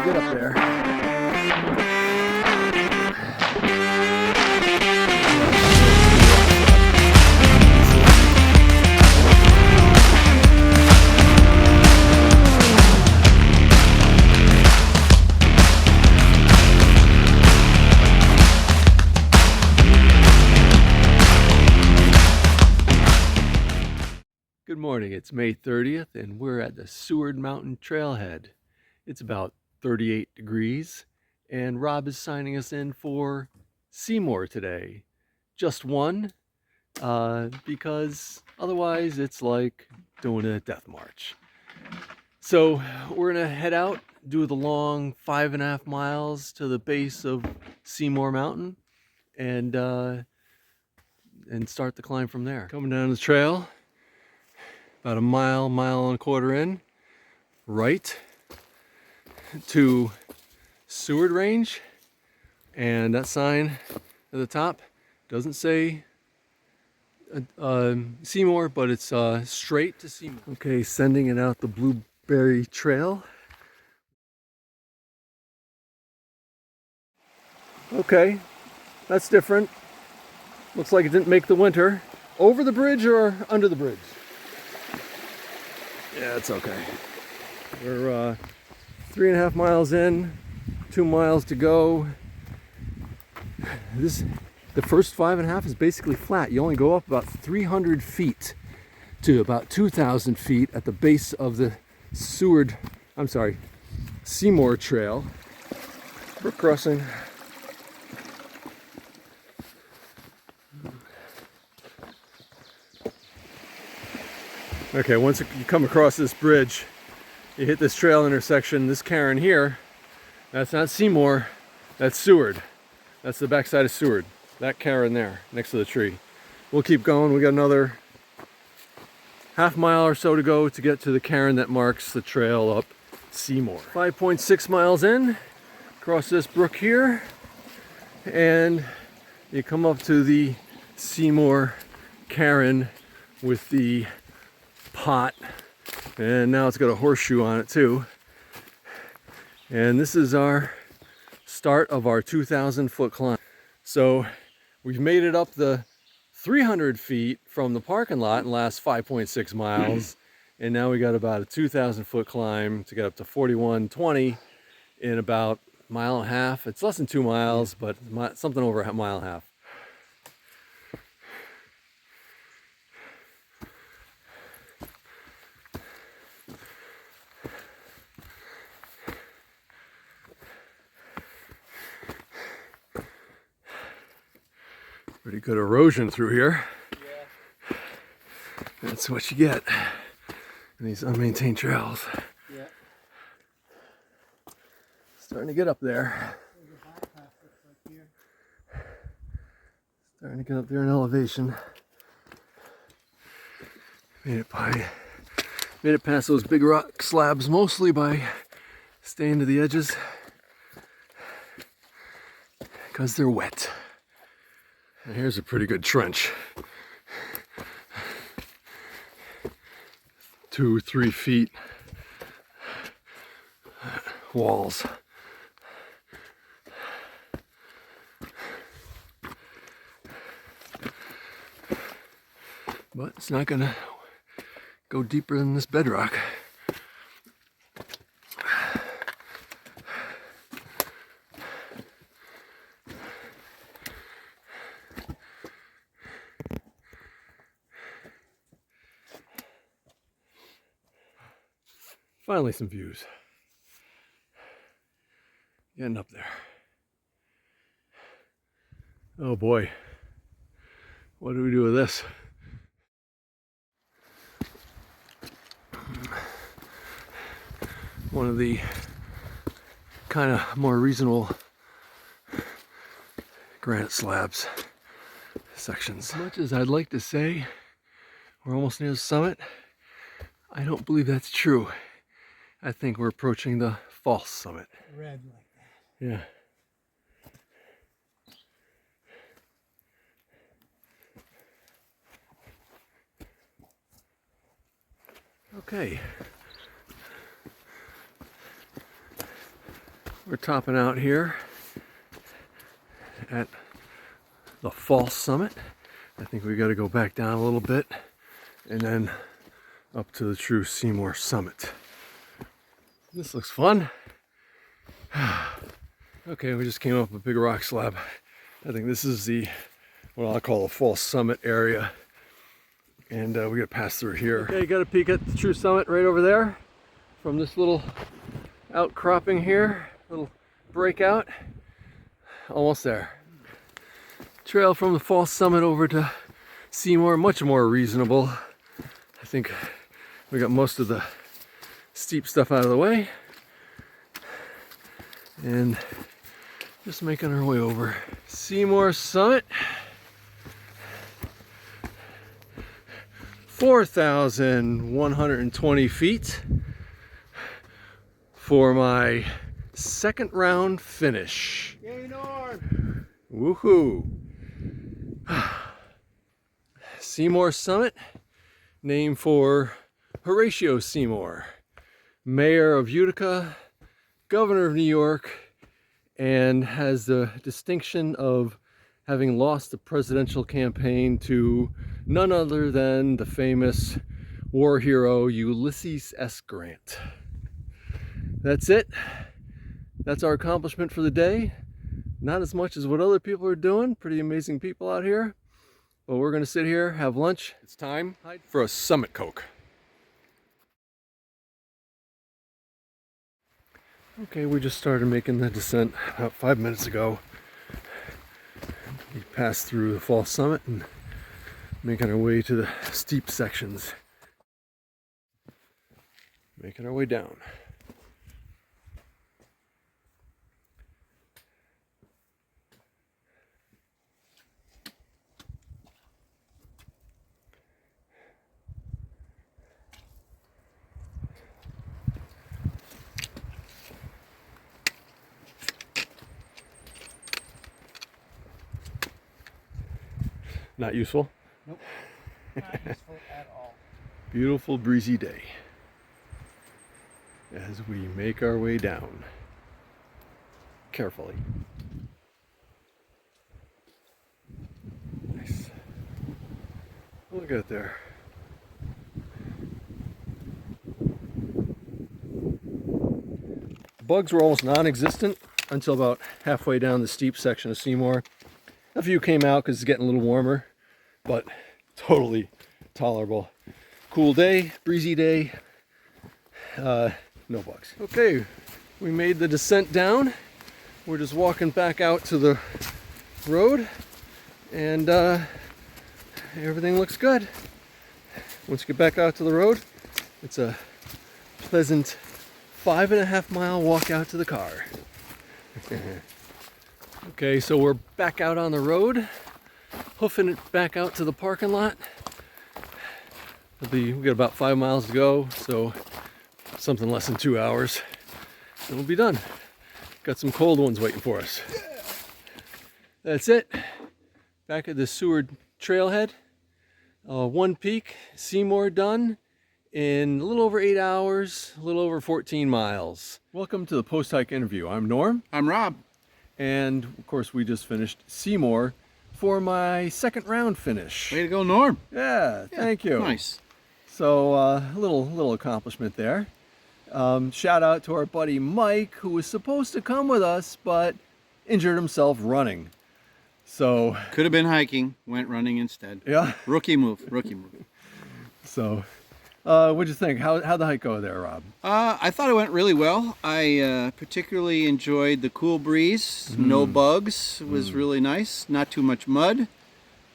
to get up there. Good morning, it's May 30th and we're at the Seward Mountain Trailhead. It's about 38 degrees and Rob is signing us in for Seymour today. Just one, because otherwise it's like doing a death march. So we're gonna head out, do the long 5.5 miles to the base of Seymour Mountain and start the climb from there. Coming down the trail, about a mile and a quarter in, right to Seward Range, and that sign at the top doesn't say Seymour, but it's straight to Seymour. Okay, sending it out the Blueberry Trail. Okay, that's different. Looks like it didn't make the winter. Over the bridge or under the bridge? Yeah, it's okay. We're 3.5 miles in, 2 miles to go. The first 5.5 is basically flat. You only go up about 300 feet to about 2,000 feet at the base of the Seymour Trail. Brook crossing. Okay, once you come across this bridge, you hit this trail intersection, this cairn here, that's not Seymour, that's Seward. That's the backside of Seward. That cairn there, next to the tree. We'll keep going, we got another half mile or so to go to get to the cairn that marks the trail up Seymour. 5.6 miles in, cross this brook here, and you come up to the Seymour cairn with the pot, and now it's got a horseshoe on it too. And this is our start of our 2,000 foot climb. So we've made it up the 300 feet from the parking lot in the last 5.6 miles, and now we got about a 2,000 foot climb to get up to 4120 in about a mile and a half. It's less than 2 miles, but something over a mile and a half. Pretty good erosion through here. Yeah. That's what you get in these unmaintained trails. Yeah. Starting to get up there. Starting to get up there in elevation. Made it past those big rock slabs mostly by staying to the edges because they're wet. And here's a pretty good trench. 2-3 feet walls. But it's not gonna go deeper than this bedrock. Finally some views. Getting up there. Oh boy. What do we do with this? One of the kind of more reasonable granite slabs sections. As much as I'd like to say we're almost near the summit, I don't believe that's true. I think we're approaching the false summit. Red like that. Yeah. Okay. We're topping out here at the false summit. I think we got to go back down a little bit and then up to the true Seymour summit. This looks fun. Okay, we just came up a big rock slab. I think this is the, what I'll call the false summit area. And we got to pass through here. Okay, you got a peek at the true summit right over there from this little outcropping here, little breakout. Almost there. Trail from the false summit over to Seymour, much more reasonable. I think we got most of the steep stuff out of the way. And just making our way over. Seymour summit. 4,120 feet for my second round finish. Yay, Norm! Woohoo! Seymour Summit, named for Horatio Seymour, Mayor of Utica, Governor of New York, and has the distinction of having lost the presidential campaign to none other than the famous war hero Ulysses S. Grant. That's it. That's our accomplishment for the day. Not as much as what other people are doing. Pretty amazing people out here. But we're going to sit here, have lunch. It's time for a Summit Coke. Okay, we just started making the descent about 5 minutes ago. We passed through the false summit and making our way to the steep sections. Making our way down. Not useful? Nope. Not useful at all. Beautiful breezy day as we make our way down carefully. Nice. Look at there. Bugs were almost non-existent until about halfway down the steep section of Seymour. A few came out because it's getting a little warmer, but totally tolerable. Cool day, breezy day, no bugs. Okay, we made the descent down. We're just walking back out to the road, and everything looks good. Once you get back out to the road, it's a pleasant 5.5 mile walk out to the car. Okay, so we're back out on the road, hoofing it back out to the parking lot. We got about 5 miles to go, so something less than 2 hours, and we'll be done. Got some cold ones waiting for us. That's it. Back at the Seward trailhead. One peak, Seymour done in a little over 8 hours, a little over 14 miles. Welcome to the post-hike interview. I'm Norm. I'm Rob. And of course we just finished Seymour for my second round finish. Way to go, Norm. Yeah, thank you. Nice. So a little accomplishment there. Shout out to our buddy Mike, who was supposed to come with us but injured himself running. So Could have been hiking, went running instead. yeah. Rookie move. So what'd you think? How'd the hike go there, Rob? I thought it went really well. I particularly enjoyed the cool breeze. No bugs. It was really nice. Not too much mud.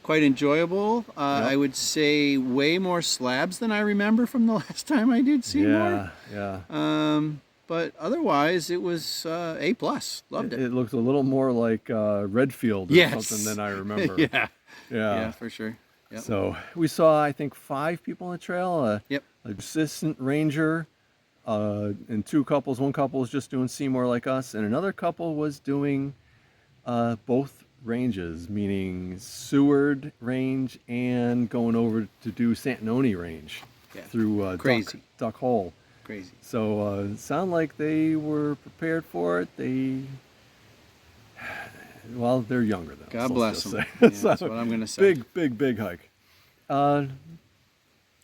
Quite enjoyable. I would say way more slabs than I remember from the last time I did Seymour. Yeah. But otherwise, it was A+. Loved it. It looked a little more like Redfield or something than I remember. Yeah, for sure. Yep. So we saw, I think, 5 people on the trail. Yep. An assistant ranger, and 2 couples. One couple was just doing Seymour like us, and another couple was doing both ranges, meaning Seward Range and going over to do Santanoni Range through Crazy. Duck Hole. crazy. So it sounded like they were prepared for it. Well, they're younger than us. God bless them. Say. Yeah, that's what I'm going to say. Big hike.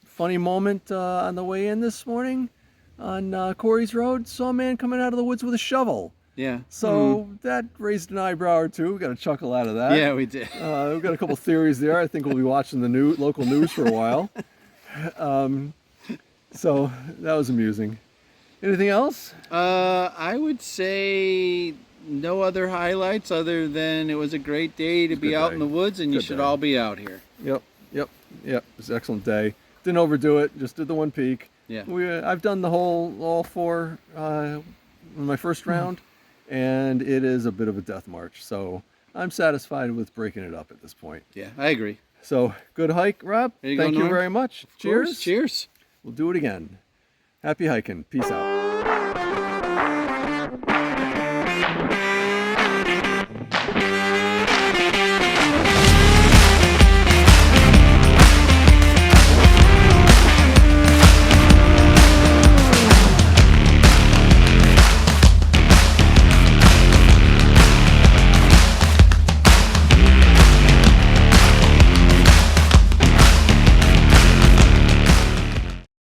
Funny moment on the way in this morning on Corey's Road. Saw a man coming out of the woods with a shovel. Yeah. So that raised an eyebrow or two. We got a chuckle out of that. Yeah, we did. We've got a couple theories there. I think we'll be watching the local news for a while. So that was amusing. Anything else? I would say no other highlights other than it was a great day to be out in the woods, and you should all be out here. Yep. It was an excellent day. Didn't overdo it. Just did the one peak. Yeah. I've done all four in my first round, and it is a bit of a death march. So I'm satisfied with breaking it up at this point. Yeah, I agree. So good hike, Rob. There you Thank go, you Norm. very much. Of Cheers. course. Cheers. We'll do it again. Happy hiking. Peace out.